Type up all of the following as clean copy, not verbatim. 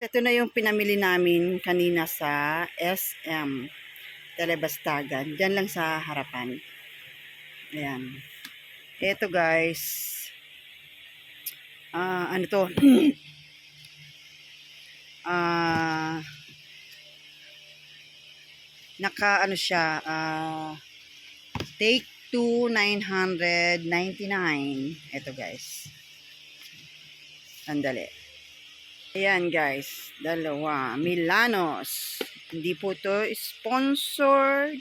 Ito na yung pinamili namin kanina sa SM Telebastagan. Diyan lang sa harapan. Ayan. Ito guys. Ano to? ah naka ano siya. Take 2 999. Ito guys. Sandali. Ayan guys. Dalawa. Milanos. Hindi po to sponsored.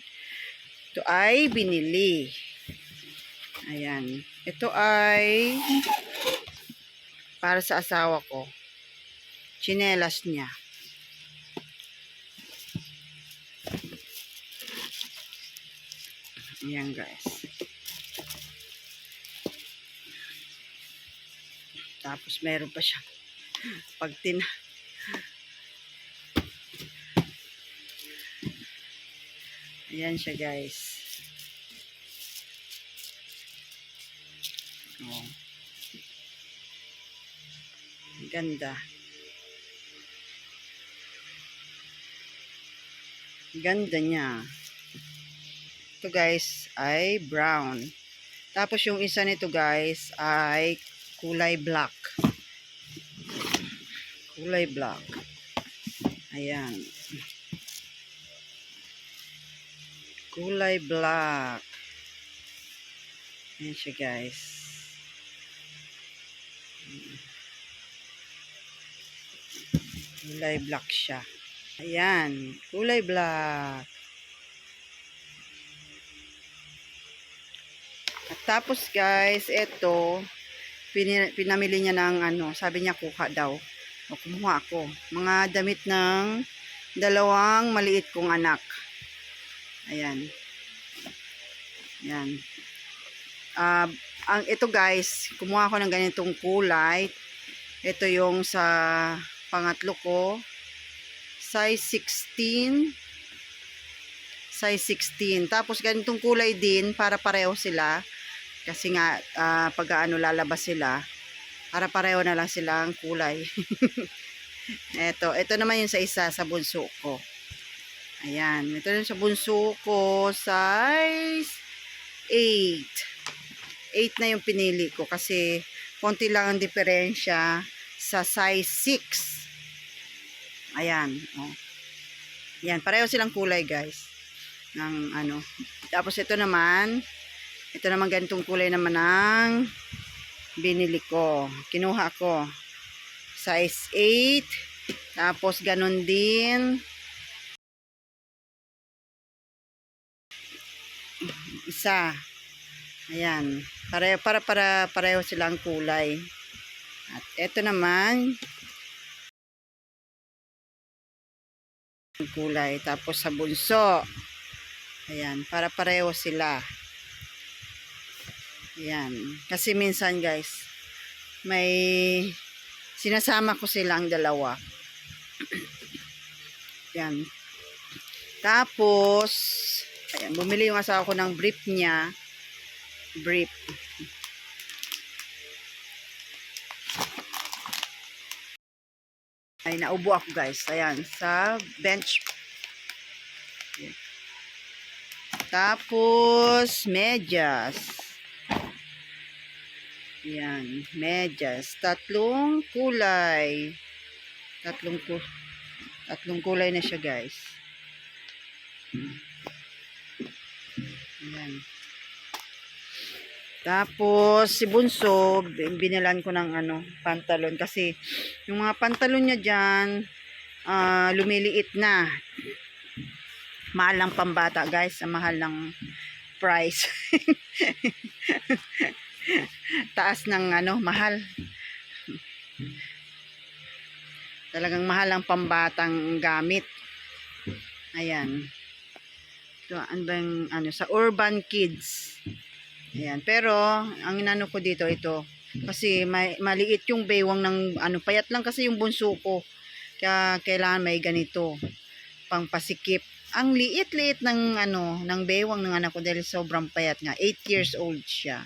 Ito ay binili. Ayan. Ito ay para sa asawa ko. Chinelas niya. Ayan guys. Tapos meron pa siya. Pag ayan siya guys. Oh. Ganda. Ganda niya. Ito guys ay brown. Tapos yung isa nito guys ay kulay black. Kulay black. Ayan. Kulay black. Ayan siya guys. Kulay black siya. Ayan. Kulay black. At tapos guys, ito pinamili niya ng ano, sabi niya kuha daw. O kumuha ako. Mga damit ng dalawang maliit kong anak. Ayan. Ayan. Ito guys, kumuha ako ng ganitong kulay. Ito yung sa pangatlo ko. Size 16. Size 16. Tapos ganitong kulay din para pareho sila. Kasi nga pag ano lalabas sila, para pareho na lang silang kulay. Ito naman yung sa isa sa bunso ko. Ayan, ito yung sa bunso ko, size 8. 8 na yung pinili ko kasi konti lang ang diferensya sa size 6. Ayan, oh. Ayan, pareho silang kulay, guys. Ng ano. Tapos ito naman ganitong kulay naman ng binili ko. Kinuha ko. Size 8. Tapos ganun din. Isa. Ayan. Pareho silang kulay. At ito naman kulay. Tapos sa bunso. Ayan. Pareho sila. Ayan. Kasi minsan guys, may sinasama ko silang dalawa. Ayan. Tapos, ayan, bumili yung asawa ko ng brief niya. Brief. Ay, naubo ako guys. Ayan, sa bench. Ayan. Tapos, medyas. Ayan, medyas. Tatlong kulay. Tatlong kulay na siya guys. Ayan. Tapos si bunso, binilan ko ng ano, pantalon kasi yung mga pantalon niya diyan lumiliit na. Mahal lang pambata, guys, ang mahal ng price. Taas ng ano, mahal. Talagang mahal ang pambatang gamit. Ayan. Ito, ano ba yung, ano, sa Urban Kids. Ayan. Pero, ang inano ko dito, ito. Kasi maliit yung baywang ng, ano, payat lang kasi yung bunso ko. Kaya kailangan may ganito. Pangpasikip. Ang liit-liit ng, ano, ng baywang ng anak ko dahil sobrang payat nga. 8 years old siya.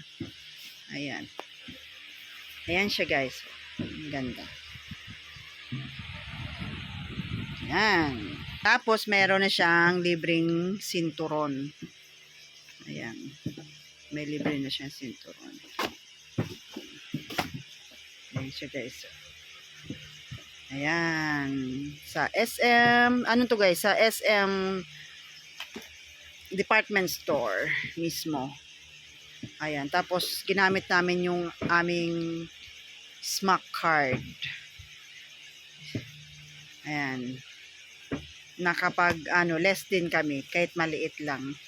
Ayan. Ayan siya, guys. Ang ganda. Ayan. Tapos, meron na siyang libreng sinturon. Ayan. May libre na siyang sinturon. Ayan siya guys. Ayan. Sa SM, ano to guys? Sa SM department store mismo. Ayan. Tapos, ginamit namin yung aming SMAC card. Ayan. Nakapag, less din kami. Kahit maliit lang.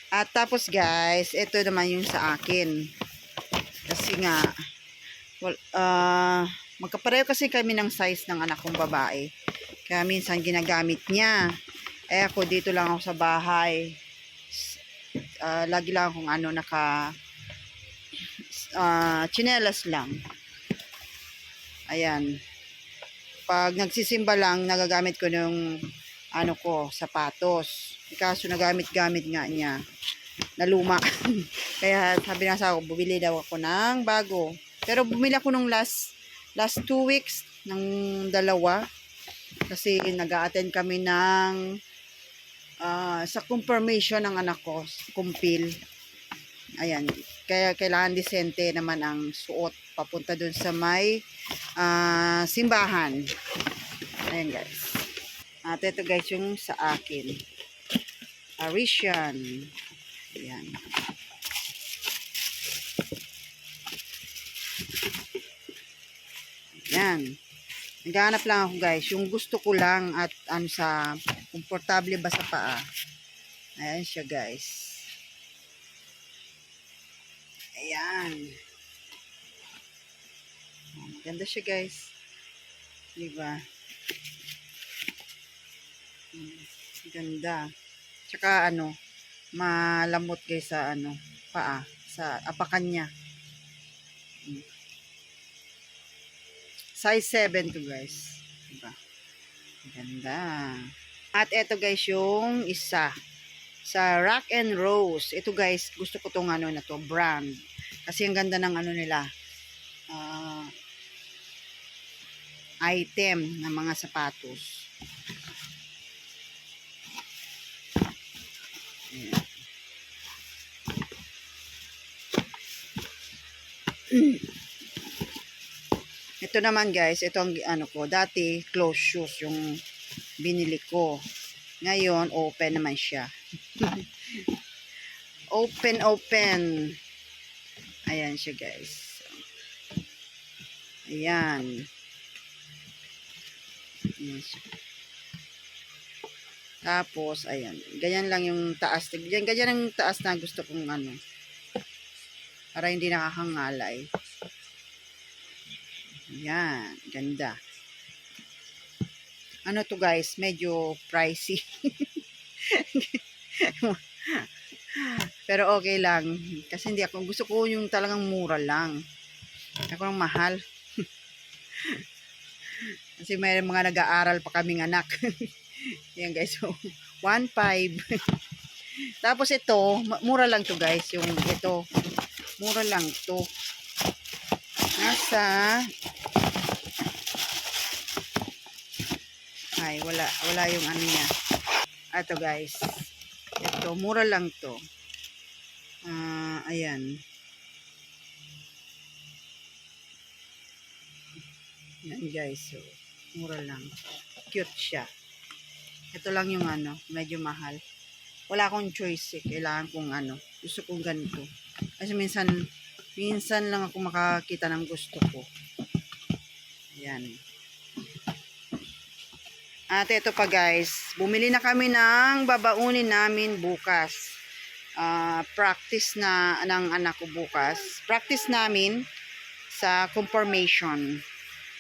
At tapos guys, ito naman yung sa akin. Kasi nga, magkapareho kasi kami ng size ng anak kong babae. Kaya minsan ginagamit niya. Ako dito lang ako sa bahay. Lagi lang akong tsinelas lang. Ayan. Pag nagsisimba lang, nagagamit ko ng sapatos. Kaso nagamit-gamit nga niya. Naluma. Kaya sabi na sa ako, bumili daw ako ng bago. Pero bumili ako nung last 2 weeks ng dalawa. Kasi nag-a-attend kami ng sa confirmation ng anak ko, kumpil. Ayan. Kaya kailangan disente naman ang suot papunta dun sa may simbahan. Ayan guys. At ito guys yung sa akin. Parisian. Ayan. Ayan. Naghahanap lang ako guys. Yung gusto ko lang at sa komportable ba sa paa. Ayan siya guys. Ayan. Maganda siya guys. Diba? Ganda. Tsaka malamot guys sa paa. Sa apakan niya. Size 7 to guys. Diba? Ganda. At eto guys yung isa. Sa Rock and Rose. Ito guys, gusto ko tong na to, brand. Kasi ang ganda ng nila. Item ng mga sapatos. Ayan. Ito naman guys, ito ang ko, dati closed shoes yung binili ko. Ngayon, open naman siya. Open. Ayan siya guys. Ayan. Tapos, ayan. Ganyan lang yung taas. Ganyan ang taas na gusto kong para hindi nakakangalay. Ayan. Ganda. Ano to guys? Medyo pricey. Pero okay lang. Kasi hindi ako. Gusto ko yung talagang mura lang. Ako ng mahal. Kasi may mga nag-aaral pa kaming anak. Ayan guys. So, 1.5. Tapos ito, mura lang to guys. Yung ito. Mura lang to. Nasa wala yung niya. Ito guys. Ito, mura lang to. Ayan. Yan guys. So, mura lang. Cute siya. Ito lang yung medyo mahal. Wala akong choice eh. Kailangan kong gusto kong ganito. Kasi minsan lang ako makakita ng gusto ko. Ayan. At ito pa guys, bumili na kami ng babaunin namin bukas. Practice na ng anak ko bukas. Practice namin sa confirmation.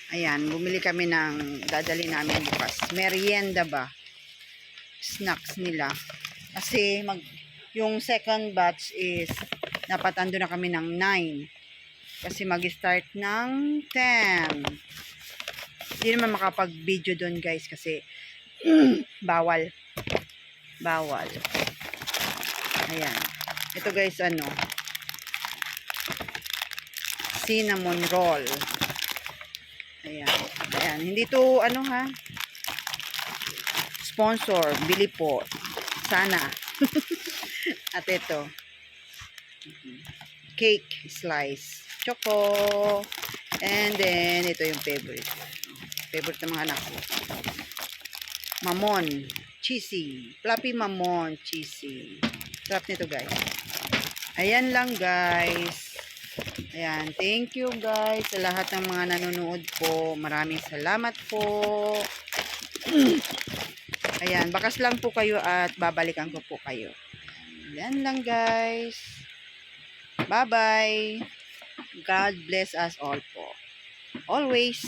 Ayan, bumili kami ng dadali namin bukas. Merienda ba? Snacks nila. Kasi yung second batch is dapat ando na kami ng 9. Kasi mag-start ng 10. Hindi naman makapag-video doon guys kasi bawal. Ayan. Ito guys cinnamon roll. Ayan. Ayan. Hindi to ha. sponsor, bili po. Sana. At ito, cake slice. Choco. And then, ito yung favorite. Favorite ng mga anak ko. Mamon. Cheesy. Fluffy mamon. Cheesy. Sarap nito, guys. Ayan lang, guys. Ayan. Thank you, guys, sa lahat ng mga nanonood po. Maraming salamat po. Ayan. Bakas lang po kayo at babalikan ko po kayo. Ayan lang, guys. Bye-bye. God bless us all po. Always.